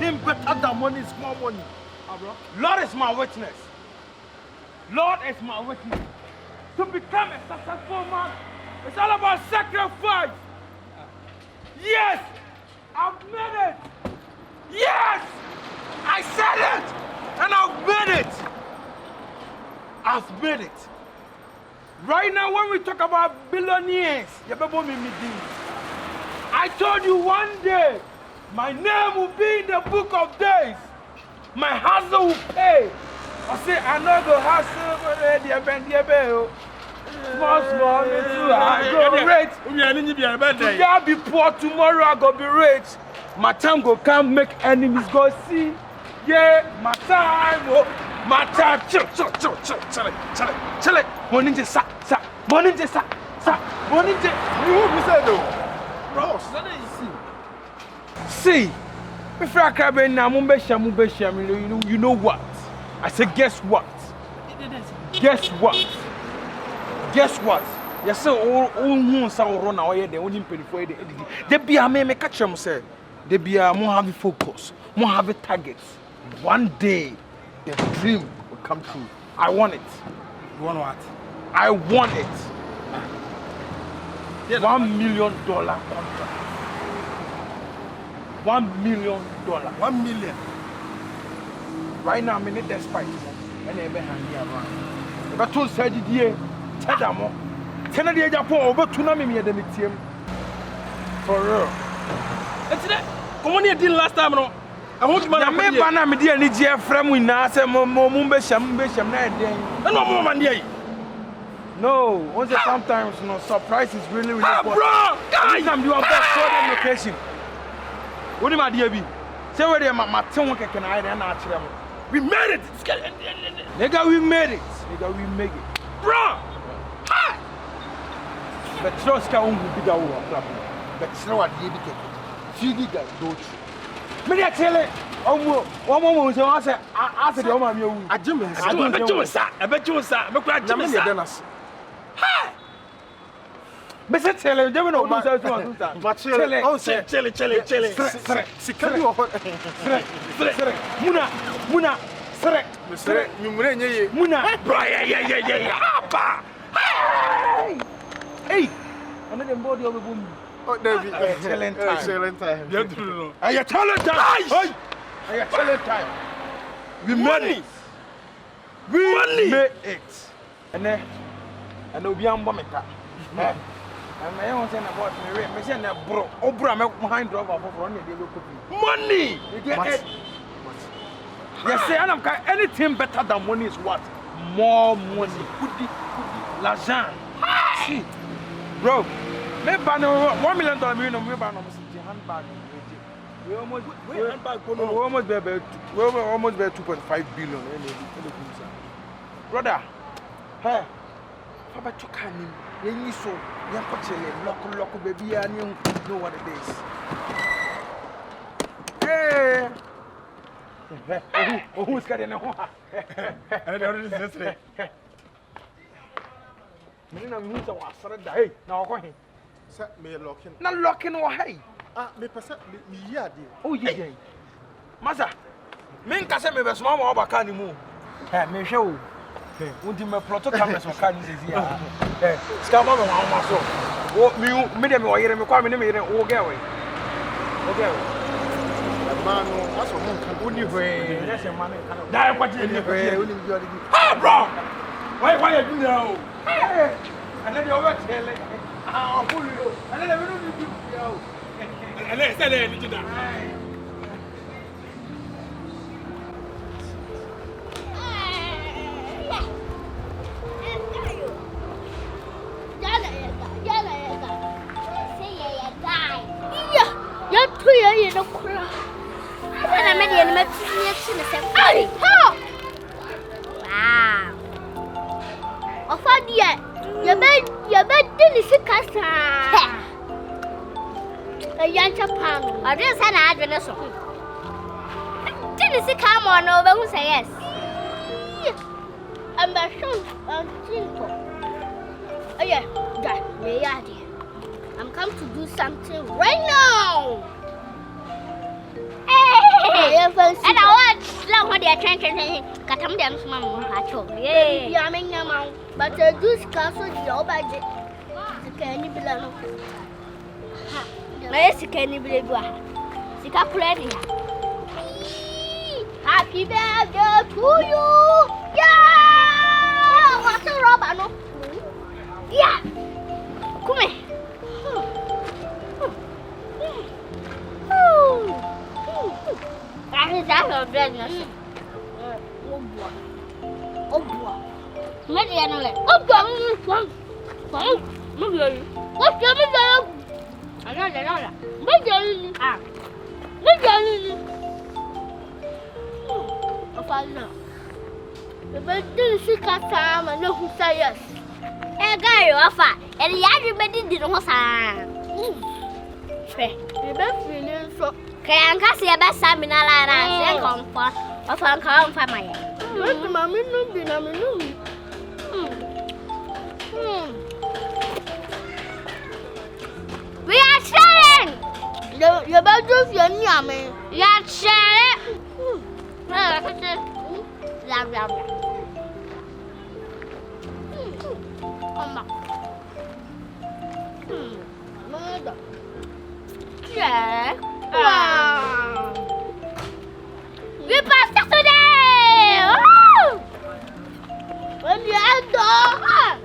anything better than money is more money. Lord is my witness. Lord is my witness. To become a successful man, it's all about sacrifice. Yes, I've made it. Yes, I said it, and I've made it. I've made it. Right now, when we talk about billionaires, I told you one day, my name will be in the book of days. My hustle will pay. I say, I know the hustle, small, I go rich. Today I'll be poor, tomorrow I go be rich. My time go come, make enemies go see. Yeah, my time, chill. Money just sa. Who said though? Ross, what do you see? See, if I can't be now, you know what? I said, guess what? Guess what? Guess what? You say all who say run away, they only pay for it. They be a me catch them say. They be a more have focus, more have targets. One day, the dream will come true. I want it. You want what? I want it. $1 million contract. $1 million. 1 million. Right now, I'm in it despite. And they be handy around. But two said it here. Tell them more. Tell them the Japan over to me at the meeting. For real. That's it. Come on here, did last time, no? I want to make banana me dear Niger from we now say Mumbe Sham na no more man here. No, once sometimes no surprise is really important. Bro, guys, I'm you about certain location. What am I dear be? Say where they my tongue can I and actually. We made it. Nigga, we made it. Nigga, we make it. Bro. Hi. But trust can be bigger over. But slow at the big. Figgy guy don't you? Me dey tell it. One more so I say after the woman you. I bet you sir. Me kwa Jimmy sir. Hi. Me say tell it, they no do so. But tell it. Oh, say tell it. Sika bi wo. Muna. Sere. You mure nye. Muna. Bro, yeah. Apa. Hey. Ana dem body of boom. Oh, David. Excellent time. You don't know. Are you talent time? Hey. Are you talent time? We made it. We made it. And obi ambo meta. And my own saying about me say na bro. Obra me behind driver for on dey go copy. Money. You get it. Yes, say anything better than money is what? More money. Kudi. L'argent. See. Bro. Me ban $1 million million me ban handbag. We almost be 2.5 billion. Brother, hey, Papa took him. You so you local baby and you know what it is. Hey, who's got in a hey, now go ahead. Me locking. Not locking or hey. Me person me here dey. Oh yeah. Masa. Me nka se me be small mo obaka ni mu. Eh me hwe o. Unti me ploto cameras o ka ni sezi ya. Ska mo me wa so. Wo me dem wo yere me kwa me ne me yere wo ge we. Wo ge we. Man no aso mo nka Uni hwe. Yes man nka. Da kwa ji Uni hwe. Uni bi odi. Ah bro. Why you do now? Hey. And then you over tell it. Ah, pull you. And then we don't do yo. And let's say that you that. I just had an address. Didn't see come on over who say yes. I'm a show of simple. Oh, yeah, that may idea. I'm come to do something right now. Hey! And I want slow when they're trying to cut them down from my patrol. Yeah, I mean, but the juice castle, your budget. Can you belong? Yes, can you believe what? Sika plenty. Happy birthday to you. Yeah! What's a rubber? No? Yeah! Come here. That's a business. Oh, boy. Maybe I know it. Oh, God. What's your name? Another. Maybe the birthday is time and no who say yes. A guy offer and the other baby didn't want the best feeling so can I see a best Samina and come for of uncle for my mammy. We are sharing. You're about to your yummy. You are sharing. Come back. Mother. Yeah. Wow. We passed today. When you end up.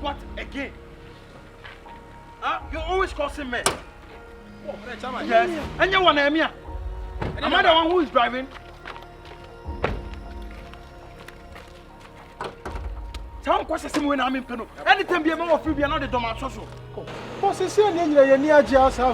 What again? You're always causing me. Yes. And you want to am I the one who is driving? Town questions when I'm in Peno. Anytime you are free, you are not the Doma Soso.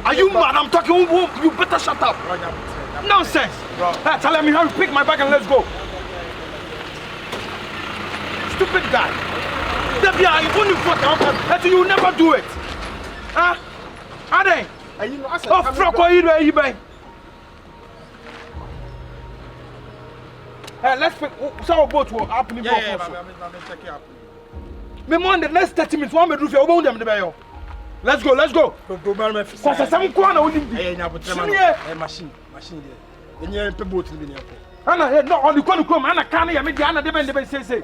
Are you mad? I'm talking. You better shut up. Nonsense. Tell me how to pick my bag and let's go. Stupid guy. You will never do it. Huh? Are they? Oh, fuck, what are you doing? Let's pick some boats will happen. Me more the next 30 minutes. One bedroom for them. Let's go. Because some corner will be machine. Then you have to boat in the Anna, no, on the corner come. Anna can't hear me. Anna, they say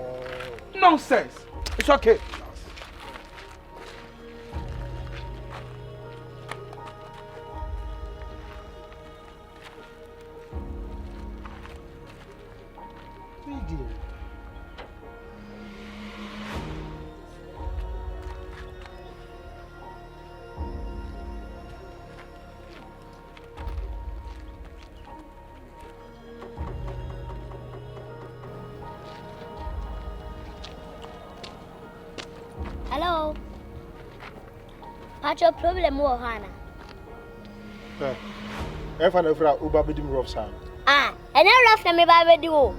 nonsense. It's okay. Hello. What's your problem, Hannah? If I never Uber bidim rough sound. And I love me by do.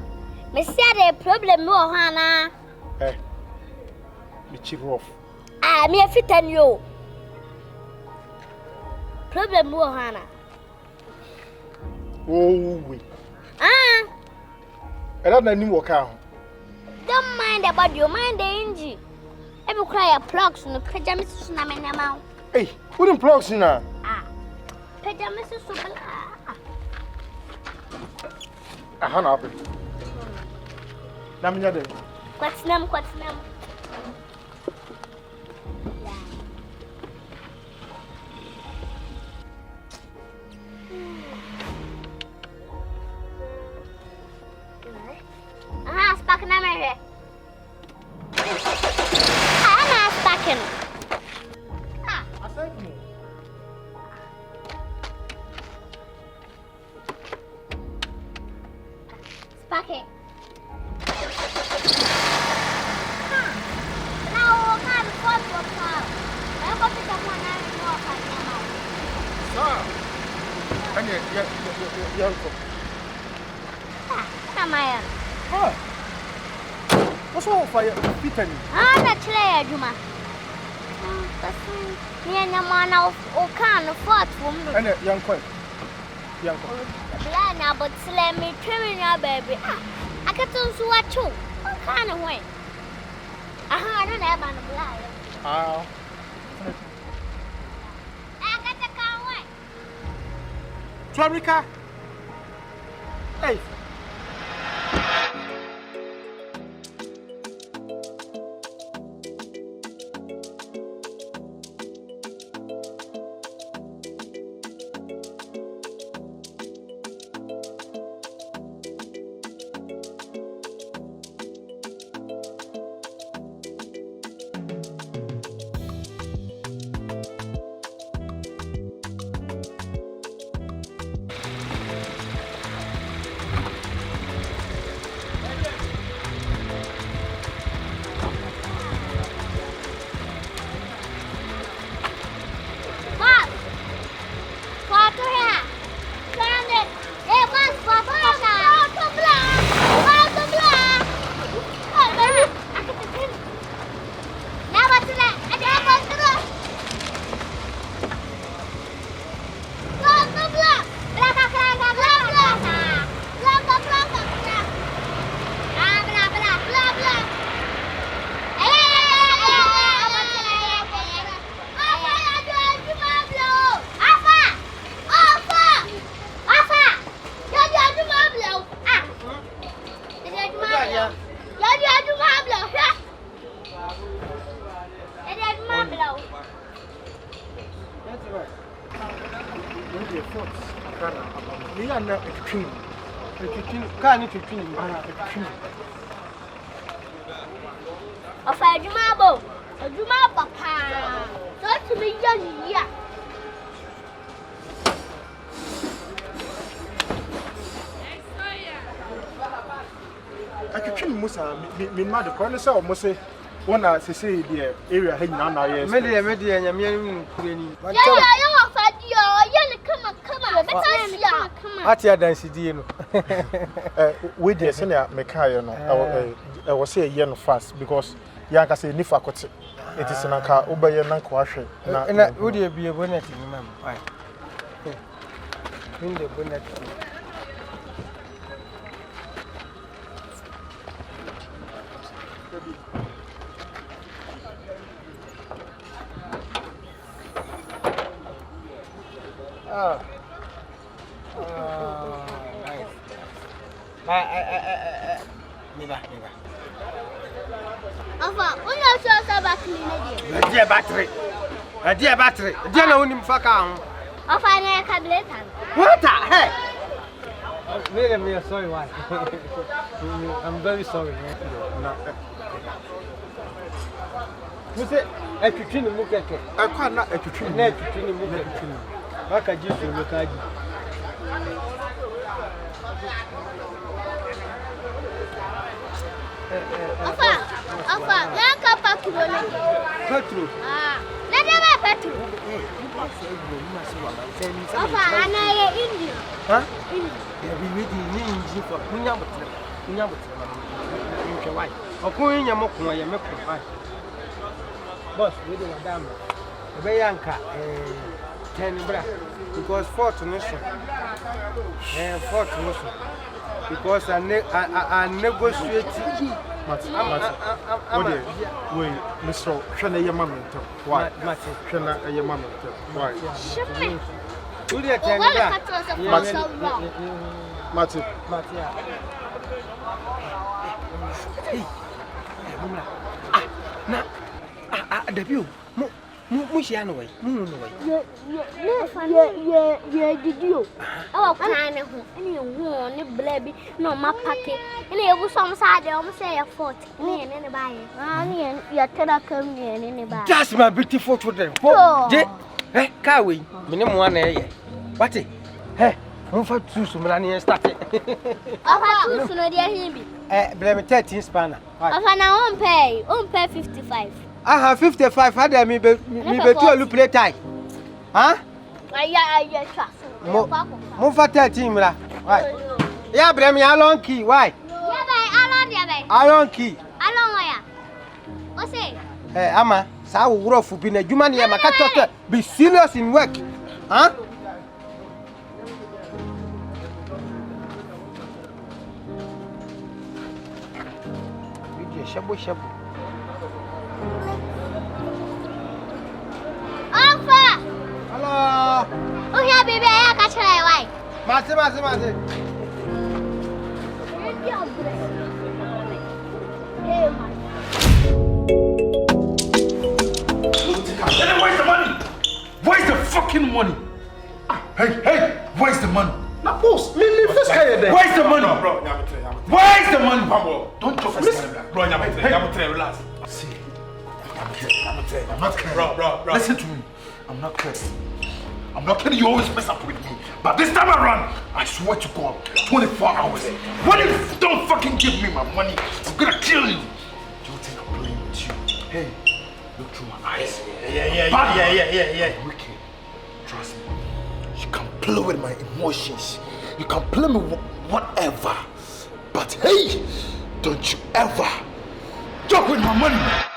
Me see the problem, Hannah. Me chief rough. Me a fit and you. Problem, Hannah. Oh, we. I don't know what count. Don't mind about you, mind the engine. Every cry a plugs in the pajamas in my mouth. Hey, put in plugs in her. Pajamas is super. I can't happen. Namina de. What's them? Spark number. Sparking. Aside me. Come here. What's wrong for you? Peter? Ah, that's clear, Juma. Me and your man of Okan fought for me. And young coin. Young coin. Blana, but let me trim your baby. I got to watch you. What kind of way? I don't have a blind. Ah. I got the car away. Fabrica. Hey. Of a Jumabo, a Jumaba, not to be young, yeah. I could trim Musa, me mother, corner so must say, one as say the area hanging on our ears. Media, and I'm hearing. Atia density, with the senior Mekaya, I was say a year fast because Yanka say Nifakot. It is an car, Ubay and Nanquash. And that would be a bonnet in the man. In the bonnet. Oh. Nice. Never. When you saw battery, Dear battery. A dear battery. Dear no one fuck on. I'll find a cabinet. What the heck? Really, sorry, why? I'm very sorry. Who's it? I could trim the look at it. I can't not a trim. Net to trim the look at it. What can you do? Look at you. Petrol. Never petrol. India. Huh? We made the name for Punya. Or Punya Mokuma, boss, we do a damn. Bayanka, 10 bra, because fortunation. Fortunation. Because I negotiate. Wait, Mr. Shana Yamama. Why? Shana Yamama. Why? Shipping. Who did I Mati. Debut. Mushiano way. Yeah, did you? Oh, kind of any one, baby, no, my packet. And it was some side, almost say a 40. Anybody. You're telling me anybody. That's my beautiful children. Eh, Kawi, minimum 1 year. What it? Hey, I'm for 2 Sumrani started. I'll have Blame 13 spanner. I won't pay 55. I have 55. Had me be to a play tie. Huh? I trust. Move 13, la. Why? Yeah, bring me a long key. Why? Iron key. What's it? Hey, Ama, sa wo rough bi na adwuma ne ma ka chote be serious in work. Huh? Shabo. Alpha! Hello. Oh, yeah, baby, I got you. Why? Mate. Where's the money? Where's the fucking money? Hey, where's the money? Na boss, me first guy there. Where's the money? Bro, Where's the money? don't talk Listen, bro, relax. See, I'm not kidding. Bro. Listen to me. I'm not kidding. You always mess up with me. But this time around, I swear to God, 24 hours. When you don't fucking give me my money, I'm gonna kill you. Do you think I'm playing with you? Hey, look through my eyes. Yeah. Wicked. Trust me. You can play with my emotions. You can play me with whatever. But hey, don't you ever joke with my money.